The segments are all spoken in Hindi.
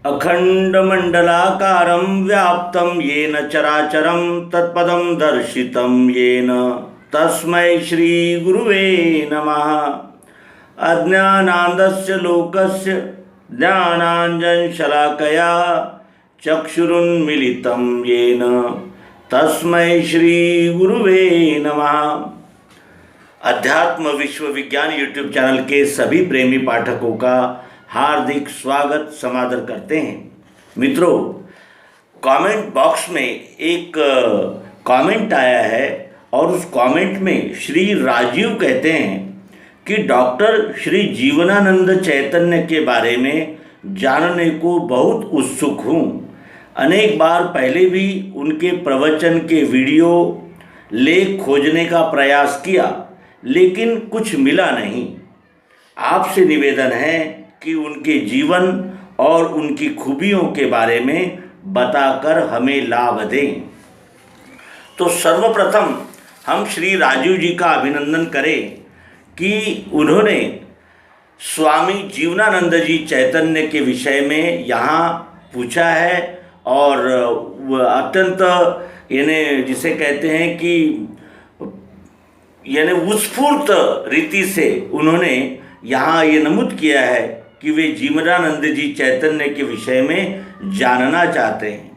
अखंडमंडलाकारं व्याप्तं येन चराचरं तत्पदं दर्शितं येन तस्मै श्रीगुरुवे नमः। अज्ञानान्धस्य लोकस्य ज्ञानाञ्जनशलाकया चक्षुरुन्मीलितं येन तस्मै श्रीगुरुवे नमः। अध्यात्म विश्व विज्ञान यूट्यूब चैनल के सभी प्रेमी पाठकों का हार्दिक स्वागत समादर करते हैं। मित्रों, कमेंट बॉक्स में एक कमेंट आया है और उस कमेंट में श्री राजीव कहते हैं कि डॉक्टर श्री जीवनानंद चैतन्य के बारे में जानने को बहुत उत्सुक हूँ। अनेक बार पहले भी उनके प्रवचन के वीडियो लेख खोजने का प्रयास किया, लेकिन कुछ मिला नहीं। आपसे निवेदन है कि उनके जीवन और उनकी खूबियों के बारे में बताकर हमें लाभ दें। तो सर्वप्रथम हम श्री राजीव जी का अभिनंदन करें कि उन्होंने स्वामी जीवनानंद जी चैतन्य के विषय में यहाँ पूछा है और अत्यंत यानी जिसे कहते हैं कि यानी उत्स्फूर्त रीति से उन्होंने यहाँ ये नमूद किया है कि वे जीवनानंद जी चैतन्य के विषय में जानना चाहते हैं।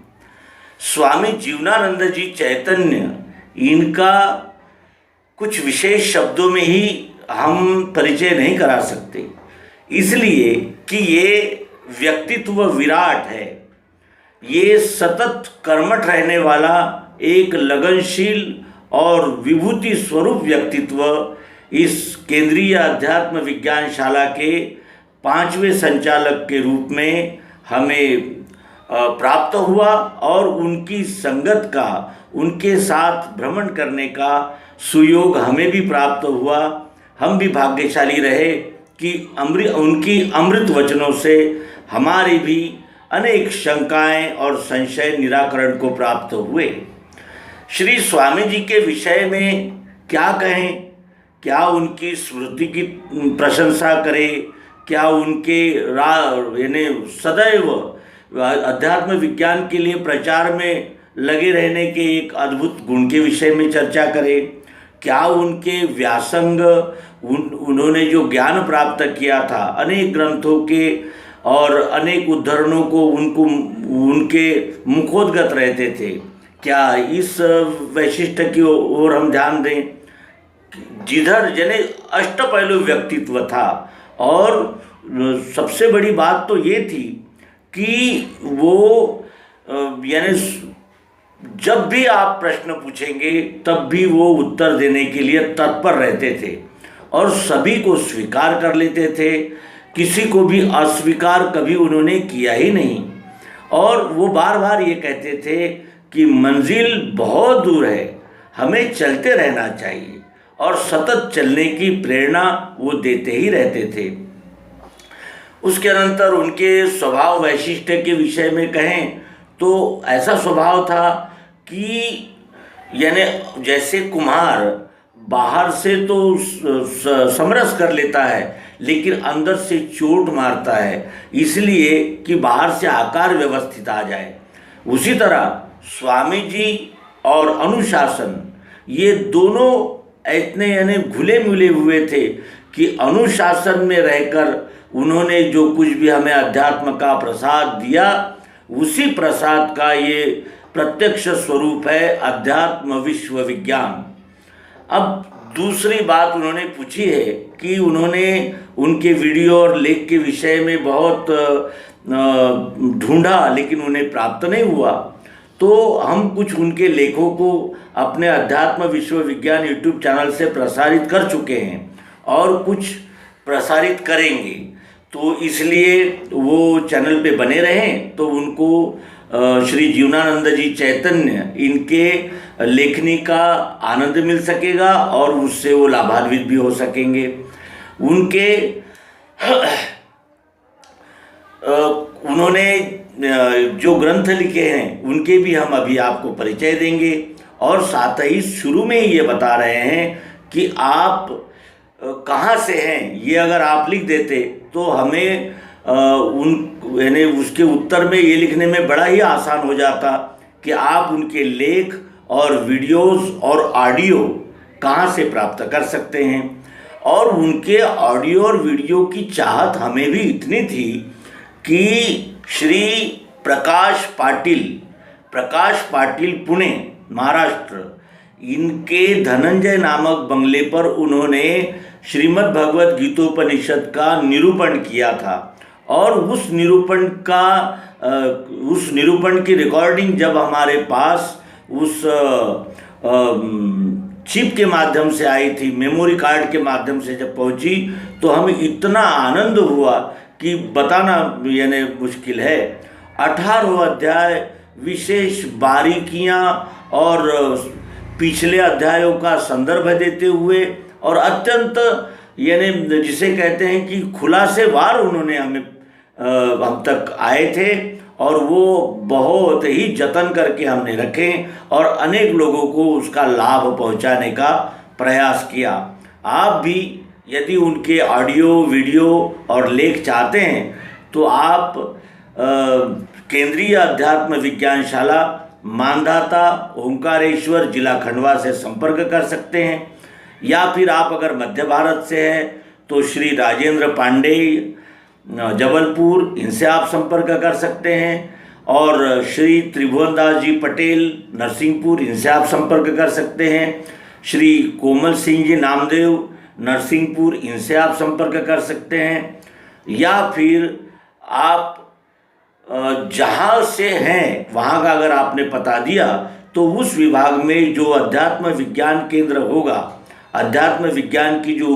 स्वामी जीवनानंद जी चैतन्य, इनका कुछ विशेष शब्दों में ही हम परिचय नहीं करा सकते, इसलिए कि ये व्यक्तित्व विराट है। ये सतत कर्मठ रहने वाला एक लगनशील और विभूति स्वरूप व्यक्तित्व इस केंद्रीय अध्यात्म विज्ञानशाला के 5वें संचालक के रूप में हमें प्राप्त हुआ और उनकी संगत का, उनके साथ भ्रमण करने का सुयोग हमें भी प्राप्त हुआ। हम भी भाग्यशाली रहे कि उनकी अमृत वचनों से हमारी भी अनेक शंकाएं और संशय निराकरण को प्राप्त हुए। श्री स्वामी जी के विषय में क्या कहें, क्या उनकी स्मृति की प्रशंसा करें, क्या उनके यानी सदैव अध्यात्म विज्ञान के लिए प्रचार में लगे रहने के एक अद्भुत गुण के विषय में चर्चा करें, क्या उनके व्यासंग, उन्होंने जो ज्ञान प्राप्त किया था अनेक ग्रंथों के और अनेक उद्धरणों को उनके मुखोद्गत रहते थे, क्या इस वैशिष्ट्य की ओर हम ध्यान दें। जिधर यानी अष्टपहलु व्यक्तित्व था और सबसे बड़ी बात तो ये थी कि वो यानी जब भी आप प्रश्न पूछेंगे तब भी वो उत्तर देने के लिए तत्पर रहते थे और सभी को स्वीकार कर लेते थे। किसी को भी अस्वीकार कभी उन्होंने किया ही नहीं और वो बार बार ये कहते थे कि मंजिल बहुत दूर है, हमें चलते रहना चाहिए और सतत चलने की प्रेरणा वो देते ही रहते थे। उसके अनंतर उनके स्वभाव वैशिष्ट्य के विषय में कहें तो ऐसा स्वभाव था कि यानी जैसे कुम्हार बाहर से तो समरस कर लेता है लेकिन अंदर से चोट मारता है, इसलिए कि बाहर से आकार व्यवस्थित आ जाए। उसी तरह स्वामी जी और अनुशासन, ये दोनों इतने यानी घुले मिले हुए थे कि अनुशासन में रहकर उन्होंने जो कुछ भी हमें अध्यात्म का प्रसाद दिया, उसी प्रसाद का ये प्रत्यक्ष स्वरूप है अध्यात्म विश्व विज्ञान। अब दूसरी बात उन्होंने पूछी है कि उन्होंने उनके वीडियो और लेख के विषय में बहुत ढूंढा लेकिन उन्हें प्राप्त नहीं हुआ, तो हम कुछ उनके लेखों को अपने अध्यात्म विश्व विज्ञान यूट्यूब चैनल से प्रसारित कर चुके हैं और कुछ प्रसारित करेंगे। तो इसलिए वो चैनल पे बने रहें तो उनको श्री जीवनानंद जी चैतन्य, इनके लेखनी का आनंद मिल सकेगा और उससे वो लाभान्वित भी हो सकेंगे। उनके उन्होंने जो ग्रंथ लिखे हैं उनके भी हम अभी आपको परिचय देंगे और साथ ही शुरू में ये बता रहे हैं कि आप कहाँ से हैं, ये अगर आप लिख देते तो हमें यानी उसके उत्तर में ये लिखने में बड़ा ही आसान हो जाता कि आप उनके लेख और वीडियोस और ऑडियो कहाँ से प्राप्त कर सकते हैं। और उनके ऑडियो और वीडियो की चाहत हमें भी इतनी थी कि श्री प्रकाश पाटिल पुणे महाराष्ट्र, इनके धनंजय नामक बंगले पर उन्होंने श्रीमद् भगवत गीतोपनिषद का निरूपण किया था। और उस निरूपण की रिकॉर्डिंग जब हमारे पास उस चिप के माध्यम से आई थी, मेमोरी कार्ड के माध्यम से जब पहुंची, तो हमें इतना आनंद हुआ कि बताना यानी मुश्किल है। 18 अध्याय, विशेष बारीकियां और पिछले अध्यायों का संदर्भ देते हुए और अत्यंत यानी जिसे कहते हैं कि खुलासेवार उन्होंने हम तक आए थे और वो बहुत ही जतन करके हमने रखे और अनेक लोगों को उसका लाभ पहुंचाने का प्रयास किया। आप भी यदि उनके ऑडियो, वीडियो और लेख चाहते हैं तो आप केंद्रीय अध्यात्म विज्ञानशाला, मानधाता, ओंकारेश्वर, जिला खंडवा से संपर्क कर सकते हैं। या फिर आप अगर मध्य भारत से हैं तो श्री राजेंद्र पांडे जबलपुर, इनसे आप संपर्क कर सकते हैं। और श्री त्रिभुवन दास जी पटेल नरसिंहपुर, इनसे आप संपर्क कर सकते हैं। श्री कोमल सिंह जी नामदेव नरसिंहपुर, इनसे आप संपर्क कर सकते हैं। या फिर आप जहाँ से हैं वहाँ का अगर आपने पता दिया तो उस विभाग में जो अध्यात्म विज्ञान केंद्र होगा, अध्यात्म विज्ञान की जो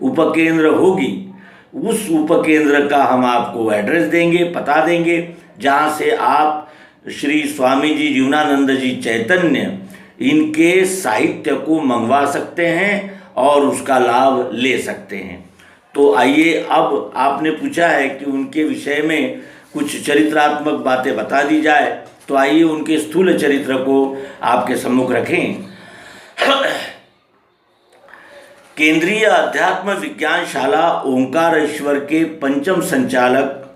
उपकेंद्र होगी, उस उपकेंद्र का हम आपको एड्रेस देंगे, पता देंगे, जहाँ से आप श्री स्वामी जी जीवनानंद जी चैतन्य इनके साहित्य को मंगवा सकते हैं और उसका लाभ ले सकते हैं। तो आइए, अब आपने पूछा है कि उनके विषय में कुछ चरित्रात्मक बातें बता दी जाए, तो आइए उनके स्थूल चरित्र को आपके सम्मुख रखें। केंद्रीय अध्यात्म विज्ञानशाला ओंकारेश्वर के पंचम संचालक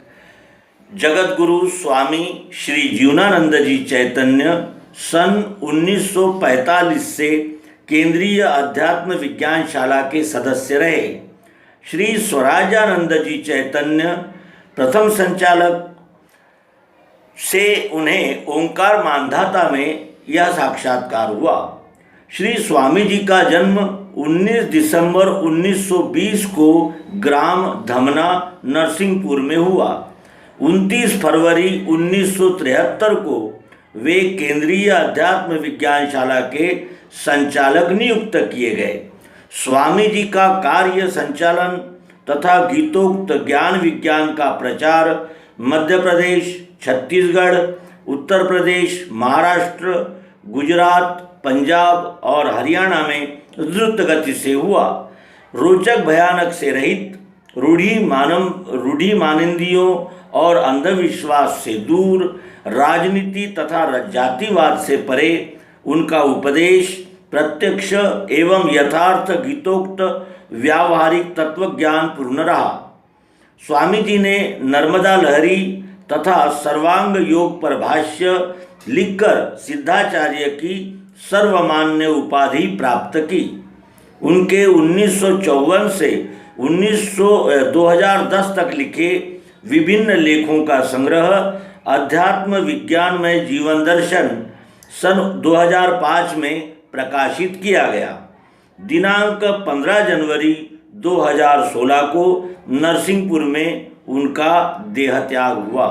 जगत गुरु स्वामी श्री जीवनानंद जी चैतन्य सन 1945 से केंद्रीय अध्यात्म विज्ञानशाला के सदस्य रहे। श्री स्वराजानंद जी चैतन्य प्रथम संचालक से उन्हें ओंकार मानधाता में यह साक्षात्कार हुआ। श्री स्वामी जी का जन्म 19 दिसंबर 1920 को ग्राम धमना नरसिंहपुर में हुआ। 29 फरवरी 1973 को वे केंद्रीय अध्यात्म विज्ञानशाला के संचालक नियुक्त किए गए। स्वामी जी का कार्य संचालन तथा गीतोक्त ज्ञान विज्ञान का प्रचार मध्य प्रदेश, छत्तीसगढ़, उत्तर प्रदेश, महाराष्ट्र, गुजरात, पंजाब और हरियाणा में द्रुत गति से हुआ। रोचक भयानक से रहित, रूढ़ी मानंदियों और अंधविश्वास से दूर, राजनीति तथा जातिवाद से परे उनका उपदेश प्रत्यक्ष एवं यथार्थ गीतोक्त व्यावहारिक तत्व ज्ञान पूर्ण रहा। स्वामी जी ने नर्मदा लहरी तथा सर्वांग योग पर भाष्य लिखकर सिद्धाचार्य की सर्वमान्य उपाधि प्राप्त की। उनके 1954 से 2010 तक लिखे विभिन्न लेखों का संग्रह अध्यात्म विज्ञान में जीवन दर्शन सन 2005 में प्रकाशित किया गया। दिनांक 15 जनवरी 2016 को नरसिंहपुर में उनका देह त्याग हुआ।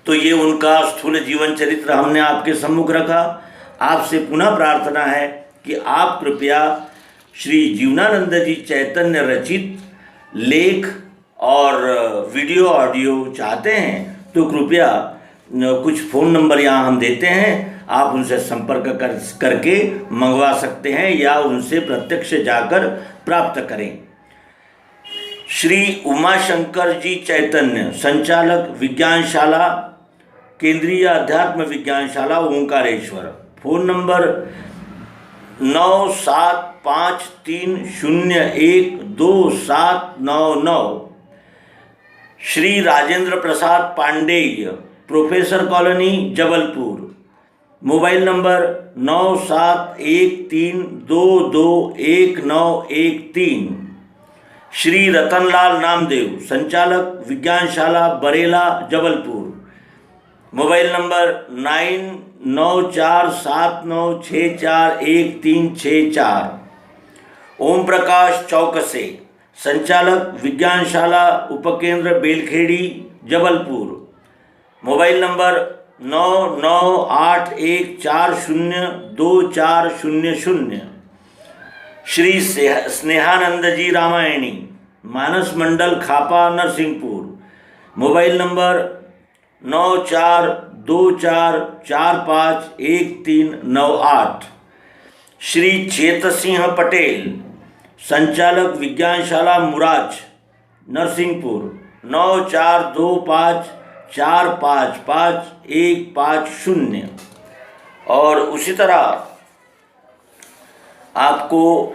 तो ये उनका स्थूल जीवन चरित्र हमने आपके सम्मुख रखा। आपसे पुनः प्रार्थना है कि आप कृपया श्री जीवनानंद जी चैतन्य रचित लेख और वीडियो ऑडियो चाहते हैं तो कृपया कुछ फ़ोन नंबर यहाँ हम देते हैं, आप उनसे संपर्क करके मंगवा सकते हैं या उनसे प्रत्यक्ष जाकर प्राप्त करें। श्री उमाशंकर जी चैतन्य, संचालक विज्ञानशाला, केंद्रीय अध्यात्म Vigyanshala Omkareshwar. Phone number 9753012799। Shri Rajendra Prasad Pandey, professor colony, Jabalpur. Mobile number 9713221913। Shri Ratanlal Namdev, संचालक विज्ञानशाला, बरेला, जबलपुर। Mobile number 9947964134। ओम प्रकाश चौकसे, संचालक विज्ञानशाला, उपकेंद्र, Belkhedi, Jabalpur. Mobile number 9981402400। Shri Snehanand ji Ramayani, Manas Mandal, Khapa, Narsinghpur. Mobile number 9424451398। Shri Chetsingh Patel, संचालक विज्ञानशाला, मुराज, नरसिंहपुर। 9425455150। और उसी तरह आपको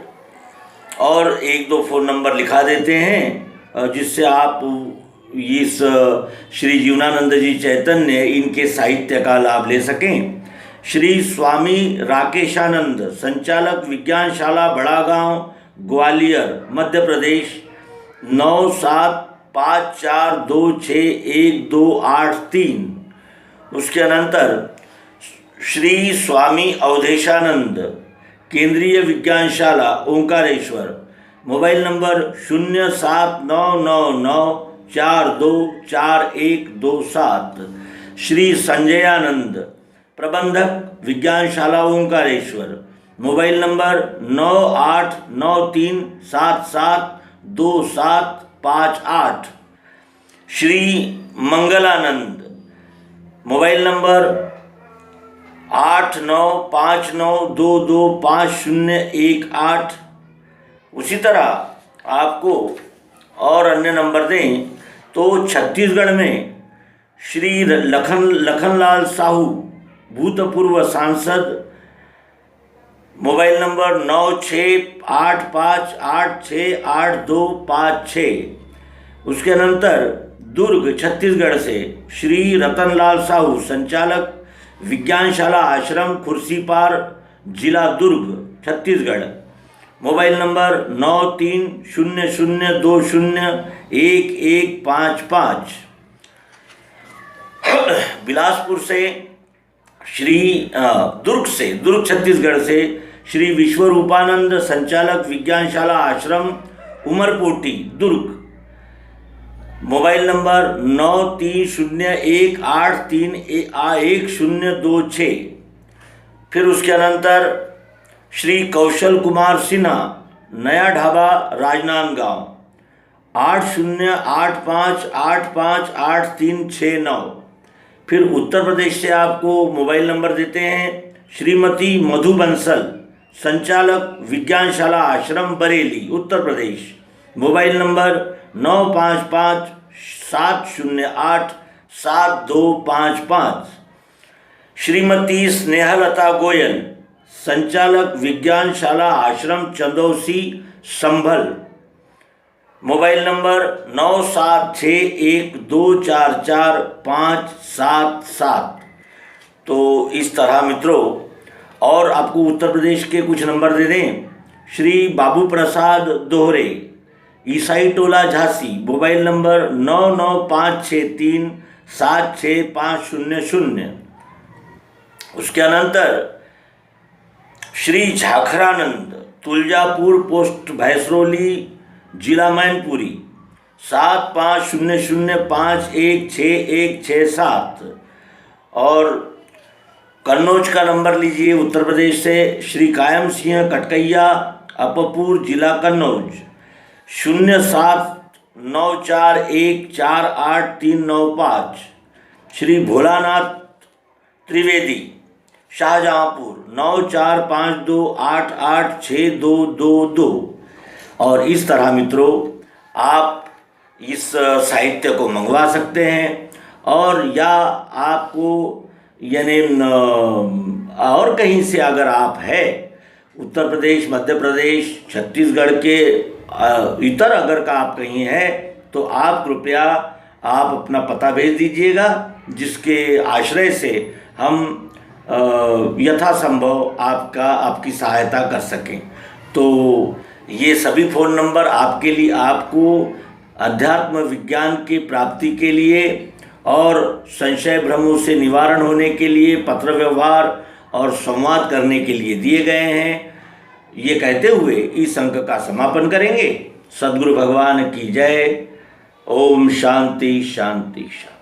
और एक दो फ़ोन नंबर लिखा देते हैं जिससे आप इस श्री जीवनानंद जी चैतन्य इनके साहित्य का लाभ ले सकें। श्री स्वामी राकेशानंद, संचालक विज्ञानशाला, बड़ा गांव, ग्वालियर, मध्य प्रदेश। 9754261283। उसके अनंतर श्री स्वामी अवधेशानंद, केंद्रीय विज्ञानशाला, ओंकारेश्वर। Mobile number 07999424127। श्री संजयानंद, प्रबंधक Vigyanshala, Omkareshwar. Mobile number 9893772758। Shri Manglanand, mobile number 8959225018। उसी तरह आपको और अन्य नंबर दें तो छत्तीसगढ़ में श्री लखनलाल साहू, भूतपूर्व सांसद। Mobile number 9685868256। उसके अनंतर दुर्ग, छत्तीसगढ़ से श्री रतनलाल साहू, संचालक विज्ञानशाला, आश्रम, खुर्सीपार, जिला दुर्ग, छत्तीसगढ़। Mobile number 9300201155। बिलासपुर से श्री दुर्ग छत्तीसगढ़ से श्री विश्वरूपानंद, संचालक विज्ञानशाला, आश्रम, उमरपोटी, दुर्ग। Mobile number 9301831026। फिर उसके अनंतर श्री कौशल कुमार सिन्हा, नया ढाबा, राजनांदगांव। 8085858369। फिर उत्तर प्रदेश से आपको मोबाइल नंबर देते हैं श्रीमती मधु बंसल, संचालक विज्ञानशाला, आश्रम, बरेली, उत्तर प्रदेश। Mobile number 9557087255। श्रीमती स्नेहलता गोयल, संचालक विज्ञानशाला, आश्रम, चंदौसी, संभल। Mobile number 9761244577। तो इस तरह मित्रों, और आपको उत्तर प्रदेश के कुछ नंबर दे दें। श्री बाबू प्रसाद दोहरे, ईसाई टोला, झांसी। Mobile number 9956376500। उसके अनंतर श्री झाखरानंद, तुलजापुर पोस्ट, भैंसरोली, जिला मैनपुरी। 7500516167। और कन्नौज का नंबर लीजिए उत्तर प्रदेश से श्री कायम सिंह कटकैया, अपपुर, जिला कन्नौज। 0794148395। श्री भोलानाथ त्रिवेदी, शाहजहाँपुर। 9452886222। और इस तरह मित्रों आप इस साहित्य को मंगवा सकते हैं। और या आपको यानी और कहीं से अगर आप हैं, उत्तर प्रदेश, मध्य प्रदेश, छत्तीसगढ़ के इतर अगर का आप कहीं हैं, तो आप कृपया आप अपना पता भेज दीजिएगा, जिसके आश्रय से हम यथासंभव आपकी सहायता कर सकें। तो ये सभी फ़ोन नंबर आपके लिए, आपको अध्यात्म विज्ञान की प्राप्ति के लिए और संशय भ्रमों से निवारण होने के लिए, पत्र व्यवहार और संवाद करने के लिए दिए गए हैं। ये कहते हुए इस अंक का समापन करेंगे। सद्गुरु भगवान की जय। ओम शांति शांति शांति।